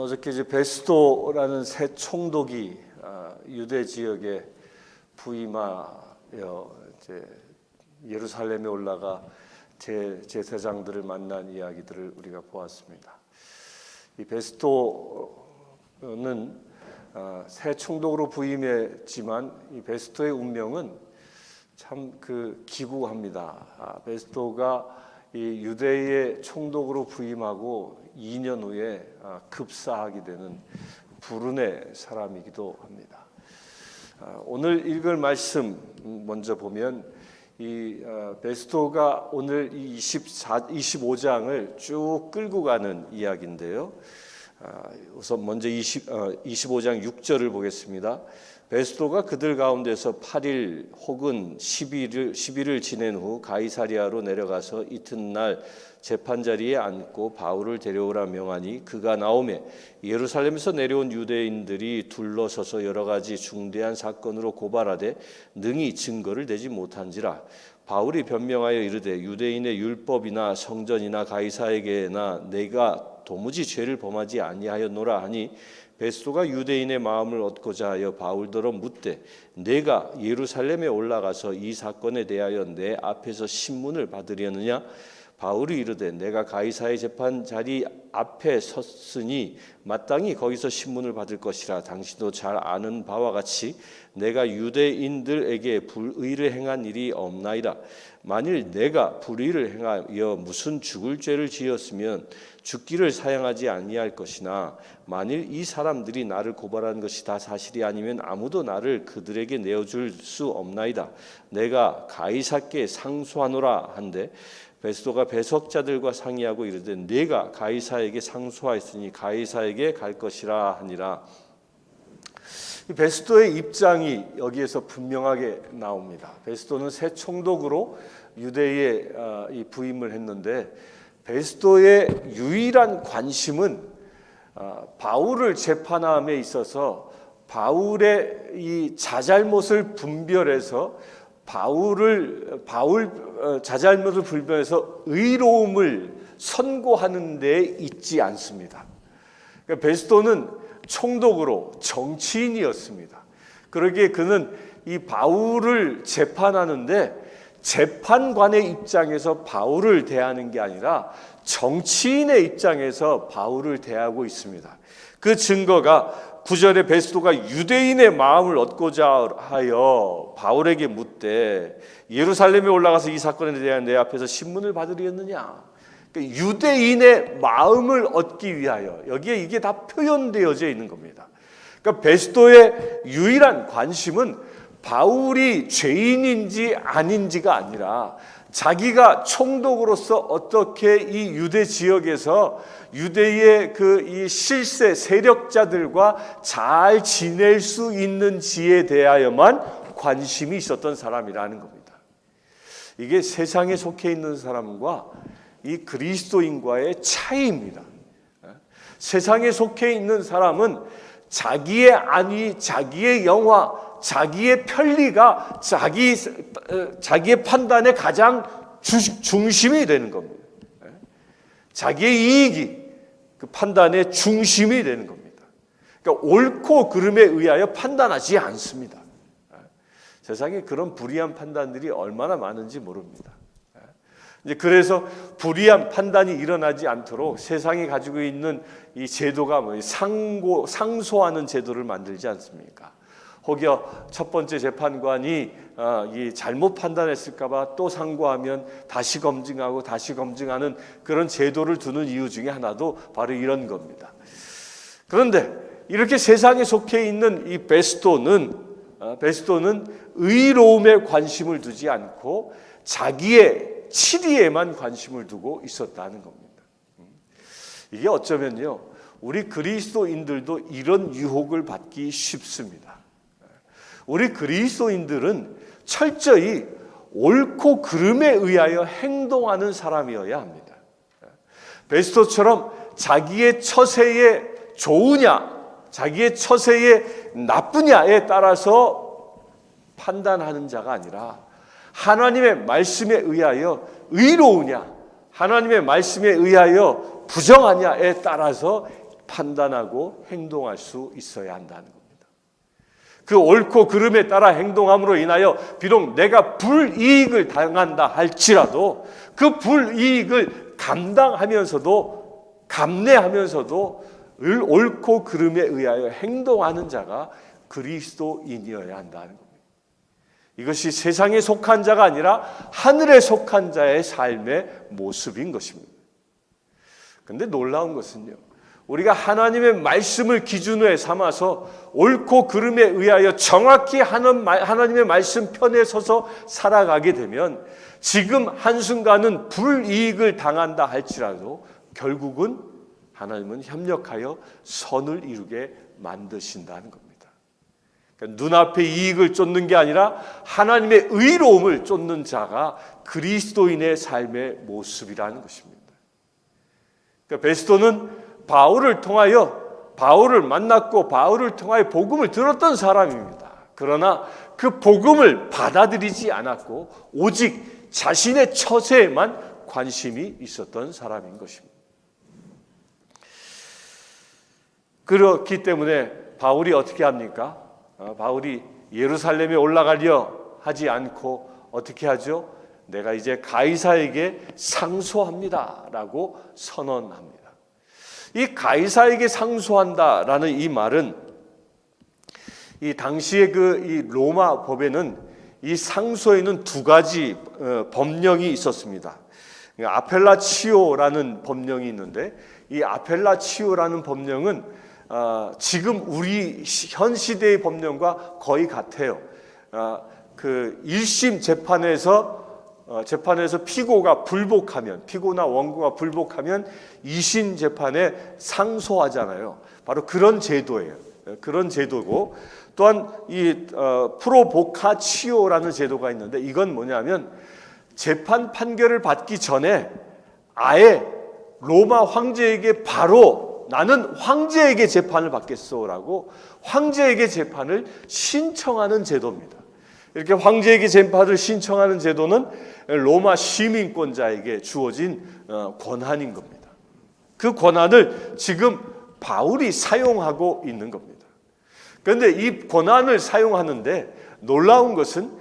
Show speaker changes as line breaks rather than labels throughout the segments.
어저께 이제 베스도라는 새 총독이 유대 지역에 부임하여 이제 예루살렘에 올라가 제사장들을 만난 이야기들을 우리가 보았습니다. 이 베스도는 새 총독으로 부임했지만 이 베스도의 운명은 참 기구합니다. 베스도가 이 유대의 총독으로 부임하고 2년 후에 급사하게 되는 불운의 사람이기도 합니다. 오늘 읽을 말씀 먼저 보면 이 베스도가 오늘 이 25장을 쭉 끌고 가는 이야기인데요. 우선 먼저 25장 6절을 보겠습니다. 베스도가 그들 가운데서 8일 혹은 10일을 지낸 후 가이사랴로 내려가서 이튿날 재판자리에 앉고 바울을 데려오라 명하니 그가 나오매 예루살렘에서 내려온 유대인들이 둘러서서 여러 가지 중대한 사건으로 고발하되 능히 증거를 대지 못한지라. 바울이 변명하여 이르되 유대인의 율법이나 성전이나 가이사에게나 내가 도무지 죄를 범하지 아니하였노라 하니 베스도가 유대인의 마음을 얻고자 하여 바울더러 묻되 내가 예루살렘에 올라가서 이 사건에 대하여 내 앞에서 신문을 받으려느냐. 바울이 이르되 내가 가이사의 재판 자리 앞에 섰으니 마땅히 거기서 신문을 받을 것이라. 당신도 잘 아는 바와 같이 내가 유대인들에게 불의를 행한 일이 없나이다. 만일 내가 불의를 행하여 무슨 죽을 죄를 지었으면 죽기를 사양하지 아니할 것이나 만일 이 사람들이 나를 고발한 것이 다 사실이 아니면 아무도 나를 그들에게 내어줄 수 없나이다. 내가 가이사께 상소하노라 한데 베스도가 배석자들과 상의하고 이르되 내가 가이사에게 상소하였으니 가이사에게 갈 것이라 하니라. 베스도의 입장이 여기에서 분명하게 나옵니다. 베스도는 새 총독으로 유대에 부임을 했는데 베스도의 유일한 관심은 바울을 재판함에 있어서 바울의 이 자잘못을 분별해서 자잘못을 분별해서 의로움을 선고하는 데 있지 않습니다. 그러니까 베스도는 총독으로 정치인이었습니다. 그러기에 그는 이 바울을 재판하는데 재판관의 입장에서 바울을 대하는 게 아니라 정치인의 입장에서 바울을 대하고 있습니다. 그 증거가 9절에 베스도가 유대인의 마음을 얻고자 하여 바울에게 묻되 예루살렘에 올라가서 이 사건에 대한 내 앞에서 신문을 받으려느냐. 그러니까 유대인의 마음을 얻기 위하여 여기에 이게 다 표현되어져 있는 겁니다. 그러니까 베스도의 유일한 관심은 바울이 죄인인지 아닌지가 아니라 자기가 총독으로서 어떻게 이 유대 지역에서 유대의 이 실세 세력자들과 잘 지낼 수 있는지에 대하여만 관심이 있었던 사람이라는 겁니다. 이게 세상에 속해 있는 사람과 이 그리스도인과의 차이입니다. 세상에 속해 있는 사람은 자기의 안위, 자기의 영화, 자기의 편리가 자기의 판단의 가장 중심이 되는 겁니다. 자기의 이익이 그 판단의 중심이 되는 겁니다. 그러니까 옳고 그름에 의하여 판단하지 않습니다. 세상에 그런 불의한 판단들이 얼마나 많은지 모릅니다. 이제 그래서 불의한 판단이 일어나지 않도록 세상이 가지고 있는 이 제도가 상소하는 제도를 만들지 않습니까? 혹여 첫 번째 재판관이 이 잘못 판단했을까봐 또 상고하면 다시 검증하고 다시 검증하는 그런 제도를 두는 이유 중에 하나도 바로 이런 겁니다. 그런데 이렇게 세상에 속해 있는 이 베스도는 의로움에 관심을 두지 않고 자기의 치리에만 관심을 두고 있었다는 겁니다. 이게 어쩌면요, 우리 그리스도인들도 이런 유혹을 받기 쉽습니다. 우리 그리스도인들은 철저히 옳고 그름에 의하여 행동하는 사람이어야 합니다. 베스도처럼 자기의 처세에 좋으냐, 자기의 처세에 나쁘냐에 따라서 판단하는 자가 아니라 하나님의 말씀에 의하여 의로우냐, 하나님의 말씀에 의하여 부정하냐에 따라서 판단하고 행동할 수 있어야 한다는 겁니다. 그 옳고 그름에 따라 행동함으로 인하여 비록 내가 불이익을 당한다 할지라도 그 불이익을 감당하면서도 감내하면서도 옳고 그름에 의하여 행동하는 자가 그리스도인이어야 한다는 겁니다. 이것이 세상에 속한 자가 아니라 하늘에 속한 자의 삶의 모습인 것입니다. 그런데 놀라운 것은요, 우리가 하나님의 말씀을 기준으로 삼아서 옳고 그름에 의하여 정확히 하나님의 말씀 편에 서서 살아가게 되면 지금 한순간은 불이익을 당한다 할지라도 결국은 하나님은 협력하여 선을 이루게 만드신다는 겁니다. 그러니까 눈앞의 이익을 쫓는 게 아니라 하나님의 의로움을 쫓는 자가 그리스도인의 삶의 모습이라는 것입니다. 그러니까 베스토는 바울을 만났고 바울을 통하여 복음을 들었던 사람입니다. 그러나 그 복음을 받아들이지 않았고 오직 자신의 처세에만 관심이 있었던 사람인 것입니다. 그렇기 때문에 바울이 어떻게 합니까? 바울이 예루살렘에 올라가려 하지 않고 어떻게 하죠? 내가 이제 가이사에게 상소합니다 라고 선언합니다. 이 가이사에게 상소한다라는 이 말은 이 당시의 이 로마 법에는 이 상소에는 두 가지 법령이 있었습니다. 아펠라치오라는 법령이 있는데 이 아펠라치오라는 법령은 지금 우리 현 시대의 법령과 거의 같아요. 그 1심 재판에서 피고나 원고가 불복하면 2심 재판에 상소하잖아요. 바로 그런 제도예요. 그런 제도고 또한 이 프로보카치오라는 제도가 있는데 이건 뭐냐면 재판 판결을 받기 전에 아예 로마 황제에게 바로 나는 황제에게 재판을 받겠소라고 황제에게 재판을 신청하는 제도입니다. 이렇게 황제에게 재판을 신청하는 제도는 로마 시민권자에게 주어진 권한인 겁니다. 그 권한을 지금 바울이 사용하고 있는 겁니다. 그런데 이 권한을 사용하는데 놀라운 것은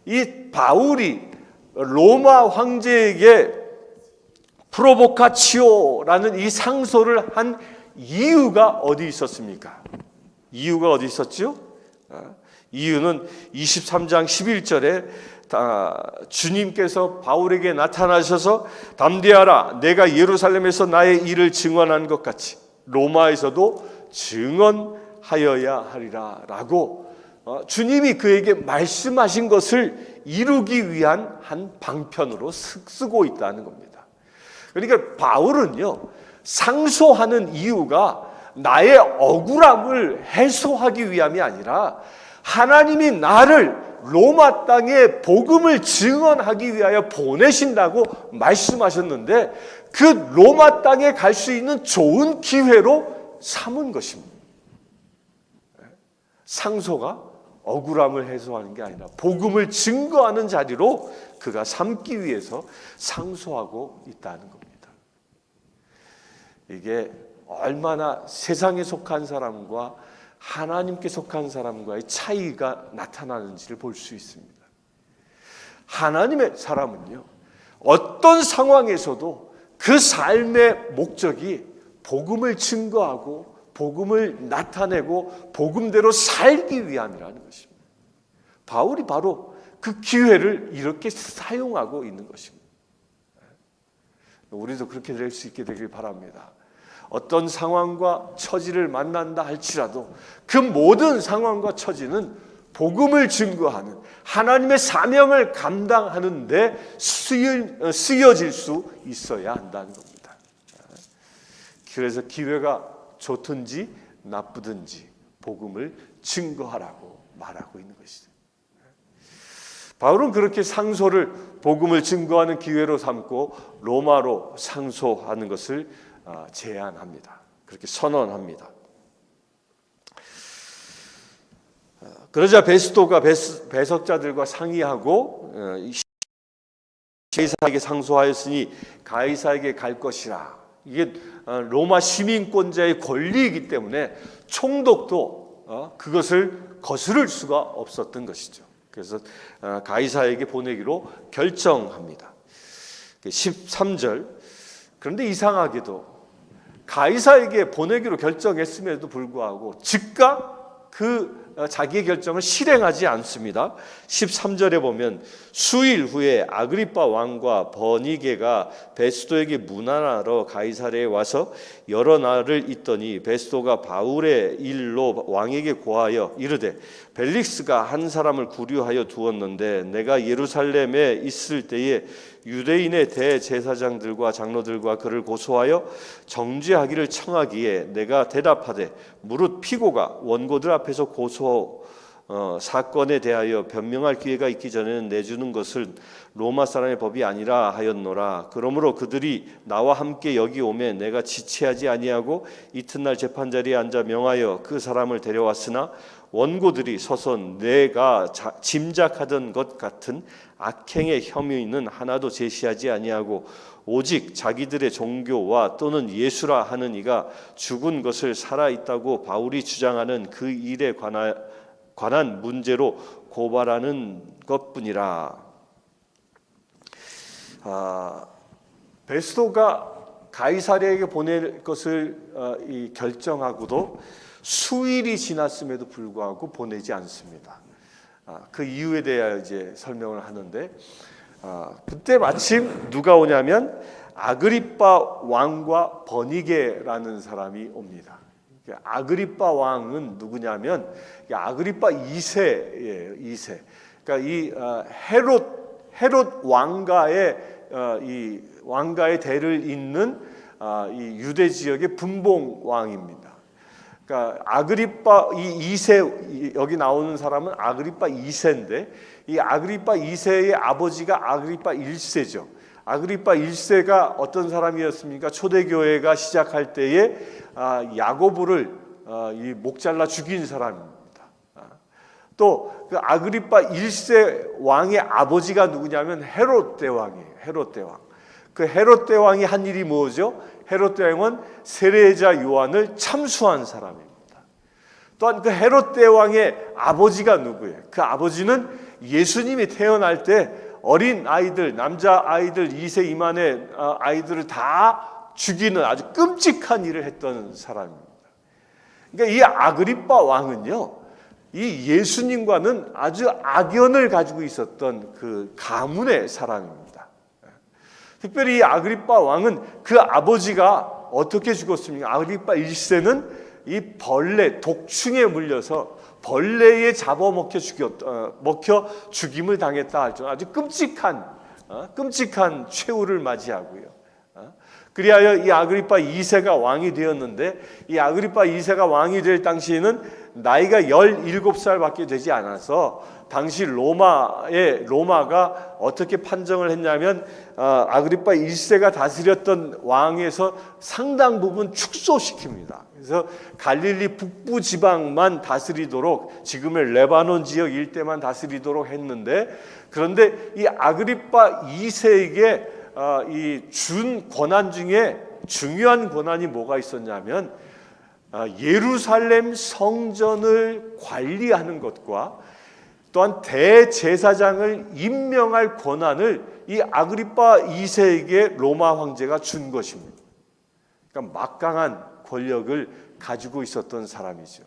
이 바울이 로마 황제에게 프로보카치오라는 이 상소를 한 이유가 어디 있었습니까? 이유가 어디 있었죠? 이유는 23장 11절에 주님께서 바울에게 나타나셔서 담대하라, 내가 예루살렘에서 나의 일을 증언한 것 같이 로마에서도 증언하여야 하리라 라고 주님이 그에게 말씀하신 것을 이루기 위한 한 방편으로 쓰고 있다는 겁니다. 그러니까 바울은요, 상소하는 이유가 나의 억울함을 해소하기 위함이 아니라 하나님이 나를 로마 땅에 복음을 증언하기 위하여 보내신다고 말씀하셨는데 그 로마 땅에 갈 수 있는 좋은 기회로 삼은 것입니다. 상소가 억울함을 해소하는 게 아니라 복음을 증거하는 자리로 그가 삼기 위해서 상소하고 있다는 겁니다. 이게 얼마나 세상에 속한 사람과 하나님께 속한 사람과의 차이가 나타나는지를 볼 수 있습니다. 하나님의 사람은요, 어떤 상황에서도 그 삶의 목적이 복음을 증거하고 복음을 나타내고 복음대로 살기 위함이라는 것입니다. 바울이 바로 그 기회를 이렇게 사용하고 있는 것입니다. 우리도 그렇게 될 수 있게 되길 바랍니다. 어떤 상황과 처지를 만난다 할지라도 그 모든 상황과 처지는 복음을 증거하는 하나님의 사명을 감당하는 데 쓰여질 수 있어야 한다는 겁니다. 그래서 기회가 좋든지 나쁘든지 복음을 증거하라고 말하고 있는 것이죠. 바울은 그렇게 상소를 복음을 증거하는 기회로 삼고 로마로 상소하는 것을 제안합니다. 그렇게 선언합니다. 그러자 베스토가 배석자들과 상의하고 가이사에게 상소하였으니 가이사에게 갈 것이라 이게 로마 시민권자의 권리이기 때문에 총독도 그것을 거스를 수가 없었던 것이죠. 그래서 가이사에게 보내기로 결정합니다. 13절. 그런데 이상하게도 가이사에게 보내기로 결정했음에도 불구하고 즉각 자기의 결정을 실행하지 않습니다. 13절에 보면 수일 후에 아그리빠 왕과 버니게가 베스도에게 문안하러 가이사랴에 와서 여러 날을 있더니 베스도가 바울의 일로 왕에게 고하여 이르되 벨릭스가 한 사람을 구류하여 두었는데 내가 예루살렘에 있을 때에 유대인의 대제사장들과 장로들과 그를 고소하여 정죄하기를 청하기에 내가 대답하되 무릇 피고가 원고들 앞에서 고소 사건에 대하여 변명할 기회가 있기 전에는 내주는 것은 로마 사람의 법이 아니라 하였노라. 그러므로 그들이 나와 함께 여기 오매 내가 지체하지 아니하고 이튿날 재판자리에 앉아 명하여 그 사람을 데려왔으나 원고들이 서서 내가 짐작하던 것 같은 악행의 혐의는 하나도 제시하지 아니하고 오직 자기들의 종교와 또는 예수라 하는 이가 죽은 것을 살아있다고 바울이 주장하는 그 일에 관한 문제로 고발하는 것뿐이라. 베스도가 가이사랴에게 보낼 것을 결정하고도 수일이 지났음에도 불구하고 보내지 않습니다. 그 이유에 대해 이제 설명을 하는데 그때 마침 누가 오냐면 아그리빠 왕과 버니게라는 사람이 옵니다. 아그리빠 왕은 누구냐면 아그리빠 2세예요. 2세. 그러니까 이 헤롯 왕가의 이 왕가의 대를 잇는 이 유대 지역의 분봉 왕입니다. 그러니까 아그리빠 이 2세 여기 나오는 사람은 아그리빠 2세인데 이 아그리빠 2세의 아버지가 아그리빠 1세죠. 아그리빠 1세가 어떤 사람이었습니까? 초대교회가 시작할 때에 야고보를 목 잘라 죽인 사람입니다. 또 그 아그리빠 1세 왕의 아버지가 누구냐면 헤롯 대왕이에요. 헤롯 대왕. 그 헤롯 대왕이 한 일이 뭐죠? 헤롯 대왕은 세례자 요한을 참수한 사람입니다. 또한 그 헤롯 대왕의 아버지가 누구예요? 그 아버지는 예수님이 태어날 때 어린 아이들, 남자 아이들 2세 미만의 아이들을 다 죽이는 아주 끔찍한 일을 했던 사람입니다. 그러니까 이 아그리빠 왕은요, 이 예수님과는 아주 악연을 가지고 있었던 그 가문의 사람입니다. 특별히 이 아그리빠 왕은 그 아버지가 어떻게 죽었습니까? 아그리빠 1세는 이 벌레, 독충에 물려서 벌레에 잡아먹혀 죽임을 당했다 할 정도로 아주 끔찍한 최후를 맞이하고요. 그리하여 이 아그리빠 2세가 왕이 되었는데 이 아그리빠 2세가 왕이 될 당시에는 나이가 17살밖에 되지 않아서 당시 로마가 어떻게 판정을 했냐면 아그리빠 1세가 다스렸던 왕에서 상당 부분 축소시킵니다. 그래서 갈릴리 북부 지방만 다스리도록 지금의 레바논 지역 일대만 다스리도록 했는데 그런데 이 아그리빠 2세에게 이 준 권한 중에 중요한 권한이 뭐가 있었냐면 예루살렘 성전을 관리하는 것과 또한 대제사장을 임명할 권한을 이 아그리빠 2세에게 로마 황제가 준 것입니다. 그러니까 막강한 권력을 가지고 있었던 사람이죠.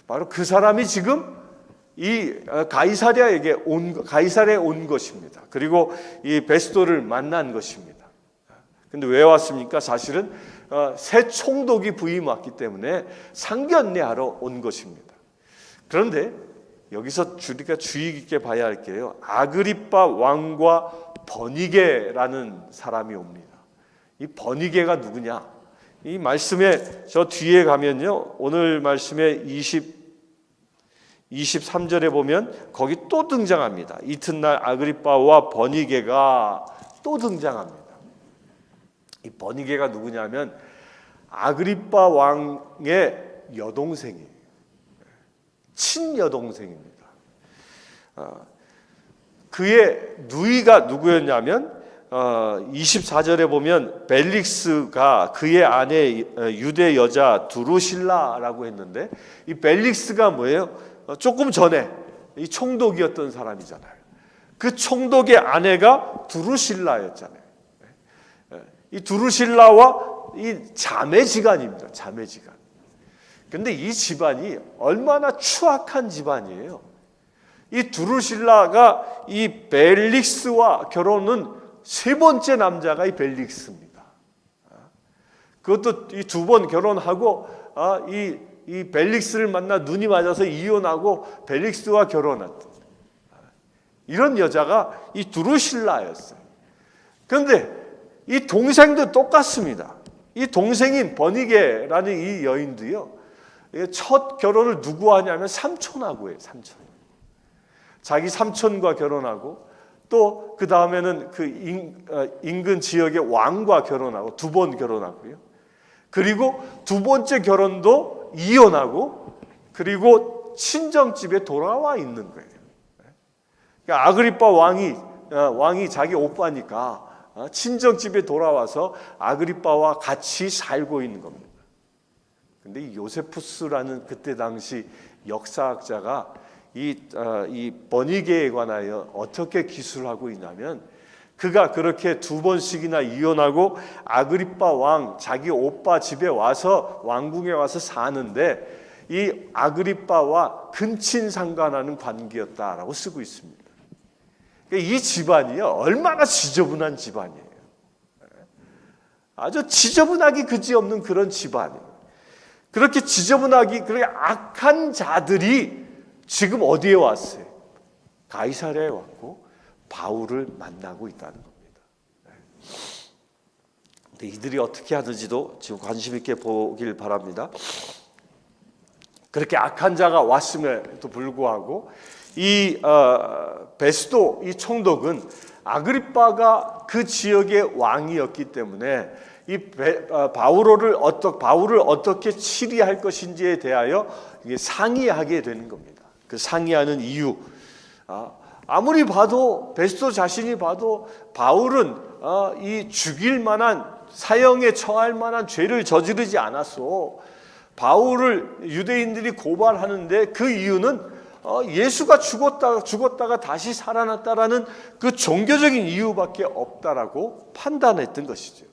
바로 그 사람이 지금 이 가이사랴에 온 것입니다. 그리고 이 베스도를 만난 것입니다. 근데 왜 왔습니까? 사실은 새 총독이 부임 왔기 때문에 상견례하러 온 것입니다. 그런데 여기서 우리가 주의 깊게 봐야 할 게요. 아그리빠 왕과 버니게라는 사람이 옵니다. 이 버니게가 누구냐? 이 말씀에 저 뒤에 가면요. 오늘 말씀에 23절에 보면 거기 또 등장합니다. 이튿날 아그리빠와 버니게가 또 등장합니다. 이 버니게가 누구냐면 아그리빠 왕의 여동생이에요. 친여동생입니다. 그의 누이가 누구였냐면
24절에 보면 벨릭스가 그의 아내 유대 여자 두루실라라고 했는데, 이 벨릭스가 뭐예요? 조금 전에 이 총독이었던 사람이잖아요. 그 총독의 아내가 두루실라였잖아요. 이 두루실라와 이 자매지간입니다. 자매지간. 근데 이 집안이 얼마나 추악한 집안이에요. 이 두루실라가 이 벨릭스와 결혼은 세 번째 남자가 이 벨릭스입니다. 그것도 이 두 번 결혼하고 이 벨릭스를 만나 눈이 맞아서 이혼하고 벨릭스와 결혼했던 이런 여자가 이 두루실라였어요. 그런데 이 동생도 똑같습니다. 이 동생인 버니게라는 이 여인도요, 첫 결혼을 누구와 하냐면 삼촌하고 해요. 삼촌. 자기 삼촌과 결혼하고, 또 그 다음에는 그 인근 지역의 왕과 결혼하고 두 번 결혼하고요. 그리고 두 번째 결혼도 이혼하고, 그리고 친정집에 돌아와 있는 거예요. 그러니까 아그리빠 왕이 자기 오빠니까 친정집에 돌아와서 아그리빠와 같이 살고 있는 겁니다. 근데 이 요세푸스라는 그때 당시 역사학자가 이 버니게에 관하여 어떻게 기술하고 있냐면, 그가 그렇게 두 번씩이나 이혼하고 아그리빠 왕 자기 오빠 집에 와서 왕궁에 와서 사는데 이 아그리빠와 근친상간하는 관계였다라고 쓰고 있습니다. 그러니까 이 집안이요, 얼마나 지저분한 집안이에요. 아주 지저분하기 그지없는 그런 집안이에요. 그렇게 지저분하기, 그렇게 악한 자들이 지금 어디에 왔어요? 가이사랴에 왔고 바울을 만나고 있다는 겁니다. 근데 이들이 어떻게 하는지도 지금 관심 있게 보길 바랍니다. 그렇게 악한 자가 왔음에도 불구하고 이 베스도 이 총독은 아그리빠가 그 지역의 왕이었기 때문에 이 바울을 어떻게 치리할 것인지에 대하여 상의하게 되는 겁니다. 그 상의하는 이유, 아무리 봐도 베스도 자신이 봐도 바울은 이 죽일 만한, 사형에 처할 만한 죄를 저지르지 않았어. 바울을 유대인들이 고발하는데 그 이유는 예수가 죽었다가 다시 살아났다라는 그 종교적인 이유밖에 없다라고 판단했던 것이죠.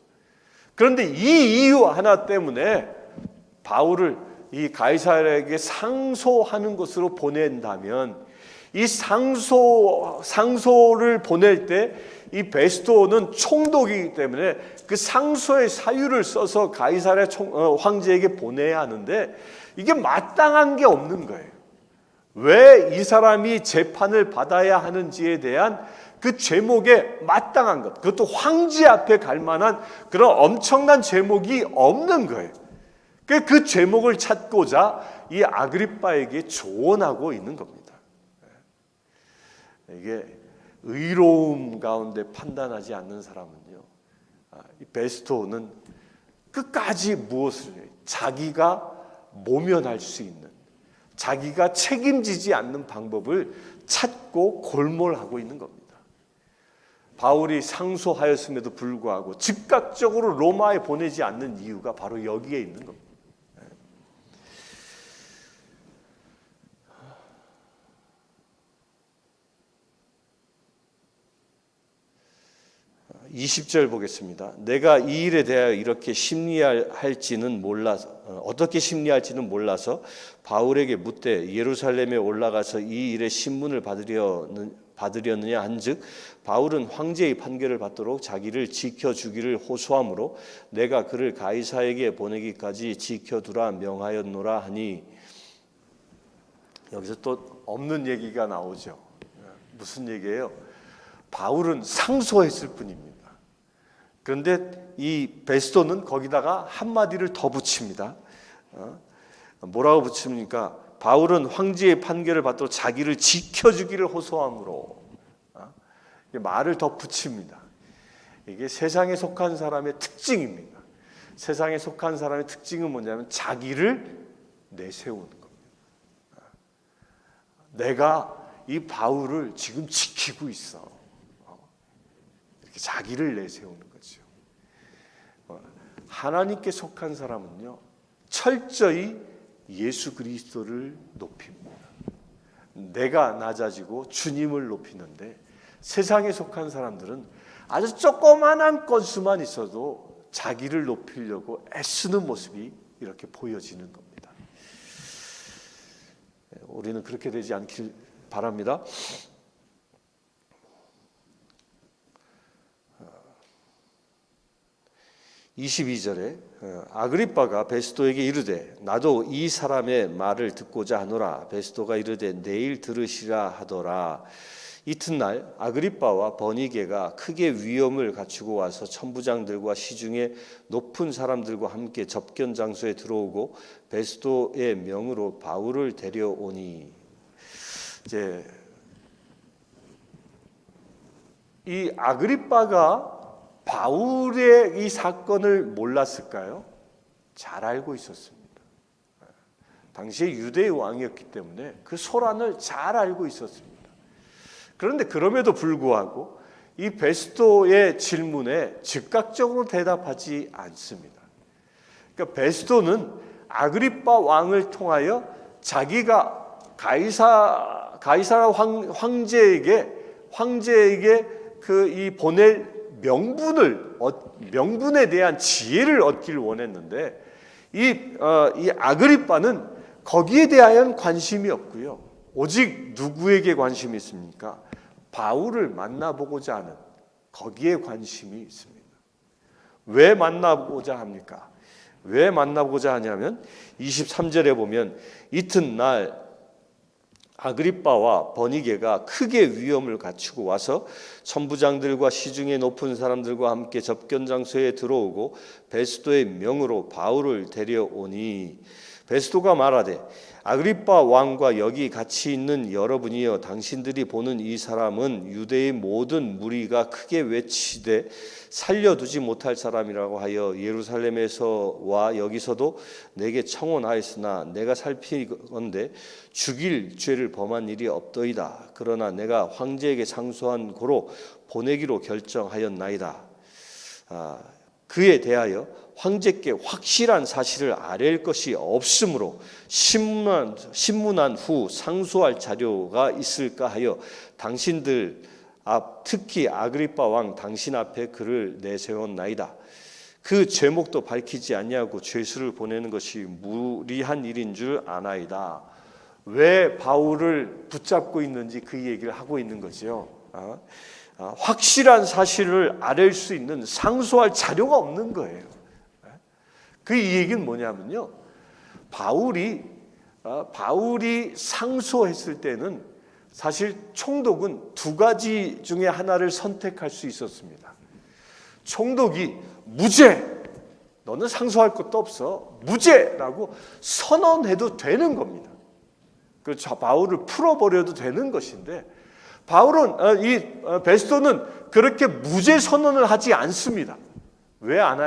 그런데 이 이유 하나 때문에 바울을 이 가이사랴에게 상소하는 것으로 보낸다면, 이 상소를 보낼 때 이 베스도는 총독이기 때문에 그 상소의 사유를 써서 가이사랴 황제에게 보내야 하는데, 이게 마땅한 게 없는 거예요. 왜 이 사람이 재판을 받아야 하는지에 대한 그 제목에 마땅한 것, 그것도 황제 앞에 갈 만한 그런 엄청난 제목이 없는 거예요. 그 제목을 찾고자 이 아그리빠에게 조언하고 있는 겁니다. 이게 의로움 가운데 판단하지 않는 사람은요, 이 베스토는 끝까지 무엇을 해요? 자기가 모면할 수 있는, 자기가 책임지지 않는 방법을 찾고 골몰하고 있는 겁니다. 바울이 상소하였음에도 불구하고 즉각적으로 로마에 보내지 않는 이유가 바로 여기에 있는 겁니다. 20절 보겠습니다. 내가 이 일에 대하여 이렇게 심리할지는 몰라서, 어떻게 심리할지는 몰라서 바울에게 묻되 예루살렘에 올라가서 이 일의 신문을 받으려느냐 한즉, 바울은 황제의 판결을 받도록 자기를 지켜주기를 호소하므로 내가 그를 가이사에게 보내기까지 지켜두라 명하였노라 하니. 여기서 또 없는 얘기가 나오죠. 무슨 얘기예요? 바울은 상소했을 뿐입니다. 그런데 이 베스도는 거기다가 한마디를 더 붙입니다. 뭐라고 붙입니까? 바울은 황제의 판결을 받도록 자기를 지켜주기를 호소함으로, 말을 더 붙입니다. 이게 세상에 속한 사람의 특징입니다. 세상에 속한 사람의 특징은 뭐냐면 자기를 내세우는 겁니다. 내가 이 바울을 지금 지키고 있어. 이렇게 자기를 내세우는 거죠. 하나님께 속한 사람은요, 철저히 예수 그리스도를 높입니다. 내가 낮아지고 주님을 높이는데, 세상에 속한 사람들은 아주 조그만한 건수만 있어도 자기를 높이려고 애쓰는 모습이 이렇게 보여지는 겁니다. 우리는 그렇게 되지 않길 바랍니다. 22절에 아그리빠가 베스도에게 이르되 나도 이 사람의 말을 듣고자 하노라. 베스도가 이르되 내일 들으시라 하더라. 이튿날 아그리빠와 버니게가 크게 위험을 갖추고 와서 천부장들과 시중에 높은 사람들과 함께 접견 장소에 들어오고 베스도의 명으로 바울을 데려오니, 이제 이 아그리빠가 바울의 이 사건을 몰랐을까요? 잘 알고 있었습니다. 당시에 유대의 왕이었기 때문에 그 소란을 잘 알고 있었습니다. 그런데 그럼에도 불구하고 이 베스도의 질문에 즉각적으로 대답하지 않습니다. 그러니까 베스도는 아그리빠 왕을 통하여 자기가 가이사라 황제에게 그 이 보낼 명분에 대한 지혜를 얻기를 원했는데, 이 아그리빠는 거기에 대한 관심이 없고요. 오직 누구에게 관심이 있습니까? 바울을 만나보고자 하는 거기에 관심이 있습니다. 왜 만나보고자 합니까? 왜 만나보고자 하냐면 23절에 보면 이튿날 아그리빠와 버니게가 크게 위험을 갖추고 와서 천부장들과 시중에 높은 사람들과 함께 접견 장소에 들어오고 베스도의 명으로 바울을 데려오니, 베스도가 말하되 아그리빠 왕과 여기 같이 있는 여러분이여, 당신들이 보는 이 사람은 유대의 모든 무리가 크게 외치되 살려두지 못할 사람이라고 하여 예루살렘에서와 여기서도 내게 청혼하였으나 내가 살피건대 죽일 죄를 범한 일이 없더이다. 그러나 내가 황제에게 상소한 고로 보내기로 결정하였나이다. 그에 대하여 황제께 확실한 사실을 아뢰일 것이 없으므로 신문한 후 상소할 자료가 있을까 하여 당신들 앞, 특히 아그리빠 왕 당신 앞에 그를 내세웠나이다. 그 제목도 밝히지 아니하고 죄수를 보내는 것이 무리한 일인 줄 아나이다. 왜 바울을 붙잡고 있는지 그 얘기를 하고 있는 거죠. 확실한 사실을 아뢰일 수 있는 상소할 자료가 없는 거예요. 그 얘기는 뭐냐면요, 바울이 상소했을 때는 사실 총독은 두 가지 중에 하나를 선택할 수 있었습니다. 총독이 무죄, 너는 상소할 것도 없어, 무죄라고 선언해도 되는 겁니다. 그렇죠. 바울을 풀어버려도 되는 것인데, 베스도는 그렇게 무죄 선언을 하지 않습니다. 왜 안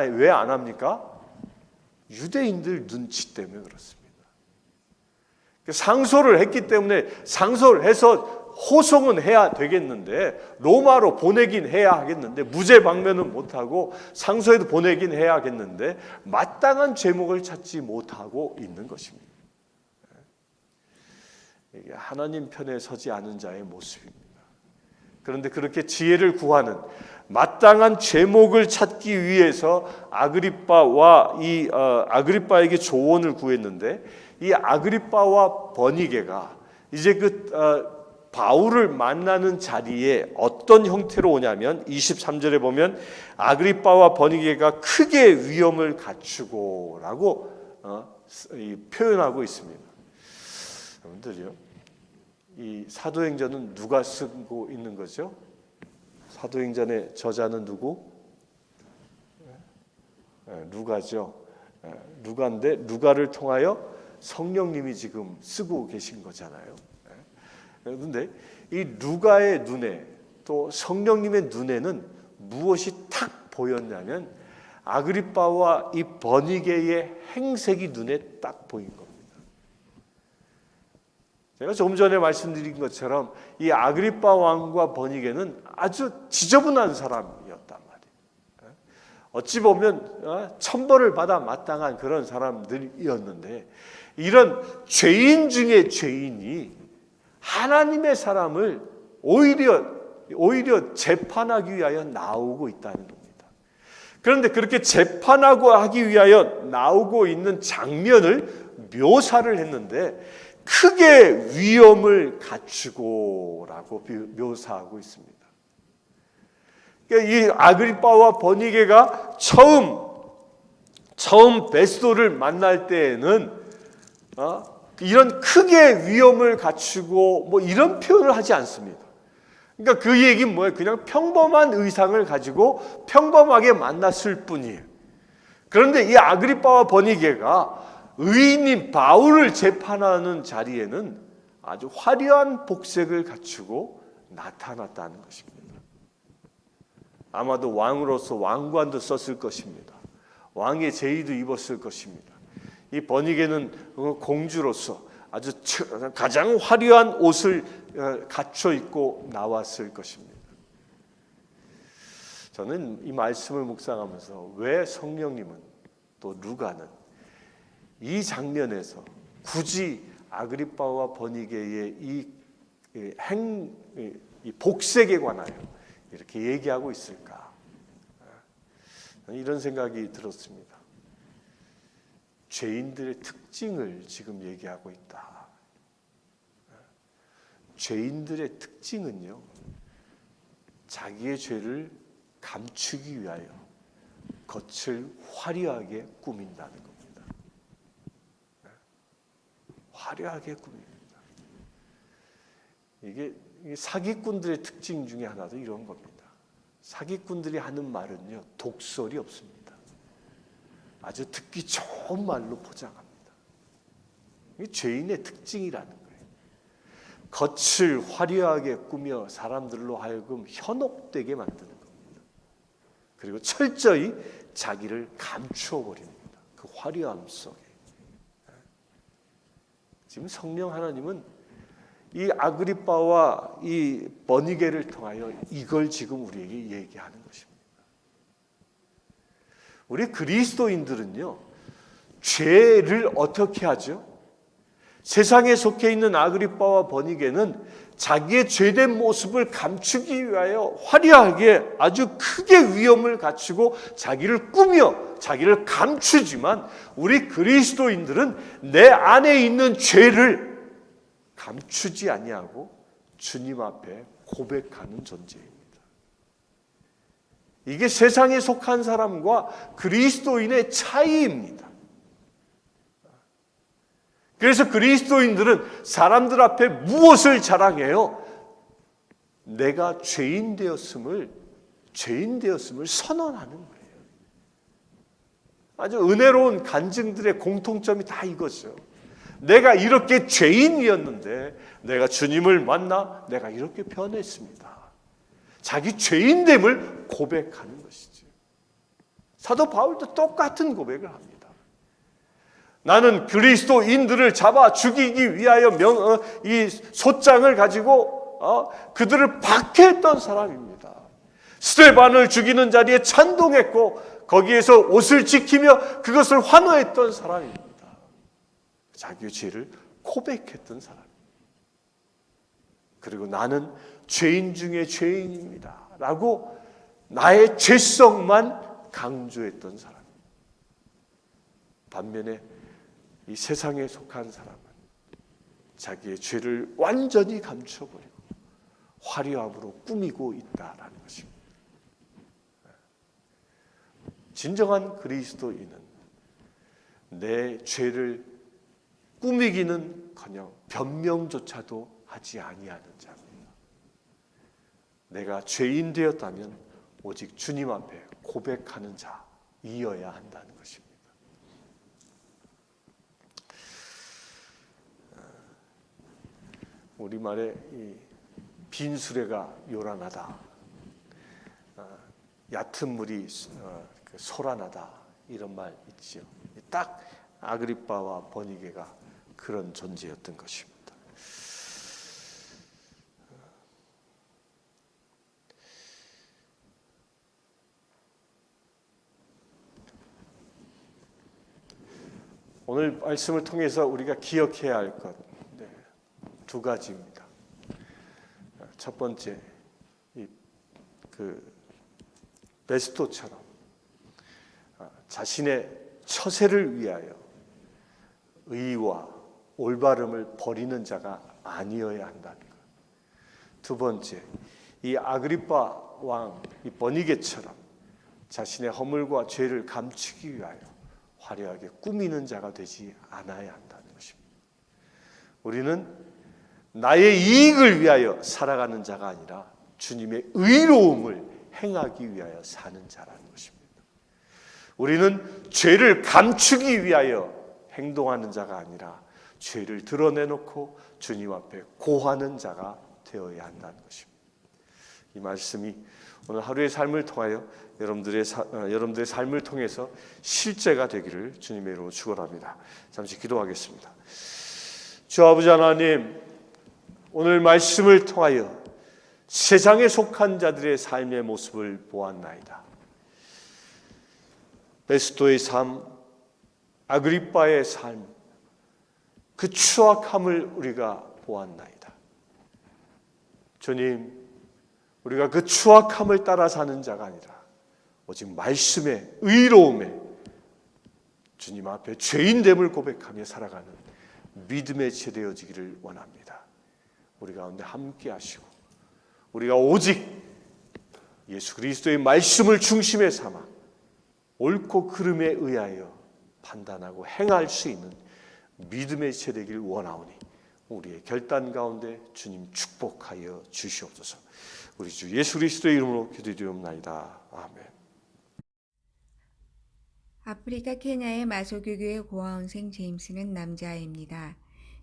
합니까? 유대인들 눈치 때문에 그렇습니다. 상소를 했기 때문에 상소를 해서 호송은 해야 되겠는데, 로마로 보내긴 해야 하겠는데, 무죄 방면은 못하고 상소에도 보내긴 해야겠는데 마땅한 제목을 찾지 못하고 있는 것입니다. 이게 하나님 편에 서지 않은 자의 모습입니다. 그런데 그렇게 지혜를 구하는, 마땅한 제목을 찾기 위해서 아그리빠에게 조언을 구했는데, 이 아그리빠와 버니게가 이제 바울을 만나는 자리에 어떤 형태로 오냐면 23절에 보면 아그리빠와 버니게가 크게 위험을 갖추고라고 표현하고 있습니다. 여러분들요, 이 사도행전은 누가 쓰고 있는 거죠? 사도행전의 저자는 누구? 루가죠. 루가인데 루가를 통하여 성령님이 지금 쓰고 계신 거잖아요. 그런데 이 루가의 눈에, 또 성령님의 눈에는 무엇이 탁 보였냐면 아그리빠와 이 버니게의 행색이 눈에 딱 보인 겁니다. 제가 조금 전에 말씀드린 것처럼 이 아그리빠 왕과 버니게는 아주 지저분한 사람이었단 말이에요. 어찌 보면 천벌을 받아 마땅한 그런 사람들이었는데, 이런 죄인 중에 죄인이 하나님의 사람을 오히려 재판하기 위하여 나오고 있다는 겁니다. 그런데 그렇게 재판하고 하기 위하여 나오고 있는 장면을 묘사를 했는데, 크게 위험을 갖추고라고 묘사하고 있습니다. 그러니까 이 아그리빠와 버니게가 처음 베스도를 만날 때에는 이런 크게 위험을 갖추고 뭐 이런 표현을 하지 않습니다. 그러니까 그 얘기는 뭐예요? 그냥 평범한 의상을 가지고 평범하게 만났을 뿐이에요. 그런데 이 아그리빠와 버니게가 의인인 바울을 재판하는 자리에는 아주 화려한 복색을 갖추고 나타났다는 것입니다. 아마도 왕으로서 왕관도 썼을 것입니다. 왕의 제의도 입었을 것입니다. 이 버니게는 공주로서 아주 가장 화려한 옷을 갖춰 입고 나왔을 것입니다. 저는 이 말씀을 묵상하면서 왜 성령님은 또 루가는 이 장면에서 굳이 아그리빠와 버니게의 이 복색에 관하여 이렇게 얘기하고 있을까? 이런 생각이 들었습니다. 죄인들의 특징을 지금 얘기하고 있다. 죄인들의 특징은요, 자기의 죄를 감추기 위하여 겉을 화려하게 꾸민다는 겁니다. 화려하게 꾸밉니다. 이게 사기꾼들의 특징 중에 하나도 이런 겁니다. 사기꾼들이 하는 말은요, 독설이 없습니다. 아주 듣기 좋은 말로 포장합니다. 이게 죄인의 특징이라는 거예요. 겉을 화려하게 꾸며 사람들로 하여금 현혹되게 만드는 겁니다. 그리고 철저히 자기를 감추어 버립니다. 그 화려함 속에. 지금 성령 하나님은 이 아그리빠와 이 버니게를 통하여 이걸 지금 우리에게 얘기하는 것입니다. 우리 그리스도인들은요, 죄를 어떻게 하죠? 세상에 속해 있는 아그리빠와 버니게는 자기의 죄된 모습을 감추기 위하여 화려하게 아주 크게 위험을 갖추고 자기를 꾸며 자기를 감추지만, 우리 그리스도인들은 내 안에 있는 죄를 감추지 아니하고 주님 앞에 고백하는 존재입니다. 이게 세상에 속한 사람과 그리스도인의 차이입니다. 그래서 그리스도인들은 사람들 앞에 무엇을 자랑해요? 내가 죄인 되었음을 선언하는 거예요. 아주 은혜로운 간증들의 공통점이 다 이거죠. 내가 이렇게 죄인이었는데 내가 주님을 만나 내가 이렇게 변했습니다. 자기 죄인됨을 고백하는 것이죠. 사도 바울도 똑같은 고백을 합니다. 나는 그리스도인들을 잡아 죽이기 위하여 이 솥장을 가지고 그들을 박해했던 사람입니다. 스데반을 죽이는 자리에 찬동했고 거기에서 옷을 지키며 그것을 환호했던 사람입니다. 자기의 죄를 고백했던 사람. 그리고 나는 죄인 중에 죄인입니다 라고 나의 죄성만 강조했던 사람. 반면에 이 세상에 속한 사람은 자기의 죄를 완전히 감춰버리고 화려함으로 꾸미고 있다라는 것입니다. 진정한 그리스도인은 내 죄를 꾸미기는커녕 변명조차도 하지 아니하는 자입니다. 내가 죄인 되었다면 오직 주님 앞에 고백하는 자이어야 한다는 것입니다. 우리말에 이 빈수레가 요란하다, 얕은 물이 소란하다 이런 말 있지요. 딱 아그리빠와 버니게가 그런 존재였던 것입니다.
오늘 말씀을 통해서 우리가 기억해야 할 것 두 가지입니다. 첫 번째, 베스토처럼 자신의 처세를 위하여 의와 올바름을 버리는 자가 아니어야 한다는 것. 두 번째, 이 아그리파 왕 이 버니게처럼 자신의 허물과 죄를 감추기 위하여 화려하게 꾸미는 자가 되지 않아야 한다는 것입니다. 우리는 나의 이익을 위하여 살아가는 자가 아니라 주님의 의로움을 행하기 위하여 사는 자라는 것입니다. 우리는 죄를 감추기 위하여 행동하는 자가 아니라 죄를 드러내놓고 주님 앞에 고하는 자가 되어야 한다는 것입니다. 이 말씀이 오늘 하루의 삶을 통하여 여러분들의 삶을 통해서 실제가 되기를 주님의 이름으로 축원합니다. 잠시 기도하겠습니다. 주 아버지 하나님, 오늘 말씀을 통하여 세상에 속한 자들의 삶의 모습을 보았나이다. 베스토의 삶, 아그리빠의 삶, 그 추악함을 우리가 보았나이다. 주님, 우리가 그 추악함을 따라 사는 자가 아니라 오직 말씀의 의로움에 주님 앞에 죄인됨을 고백하며 살아가는 믿음의 세대여지기를 원합니다. 우리 가운데 함께 하시고 우리가 오직 예수 그리스도의 말씀을 중심에 삼아 옳고 그름에 의하여 판단하고 행할 수 있는 믿음의 세대기를 원하오니 우리의 결단 가운데 주님 축복하여 주시옵소서. 우리 주 예수 그리스도의 이름으로 기도드리옵나이다. 아멘.
아프리카 케냐의 마소교교의 고아원생 제임스는 남자아이입니다.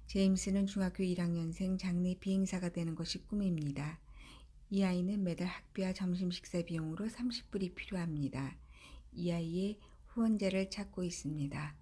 제임스는 중학교 1학년생 장래 비행사가 되는 것이 꿈입니다. 이 아이는 매달 학비와 점심 식사 비용으로 30불이 필요합니다. 이 아이의 후원자를 찾고 있습니다.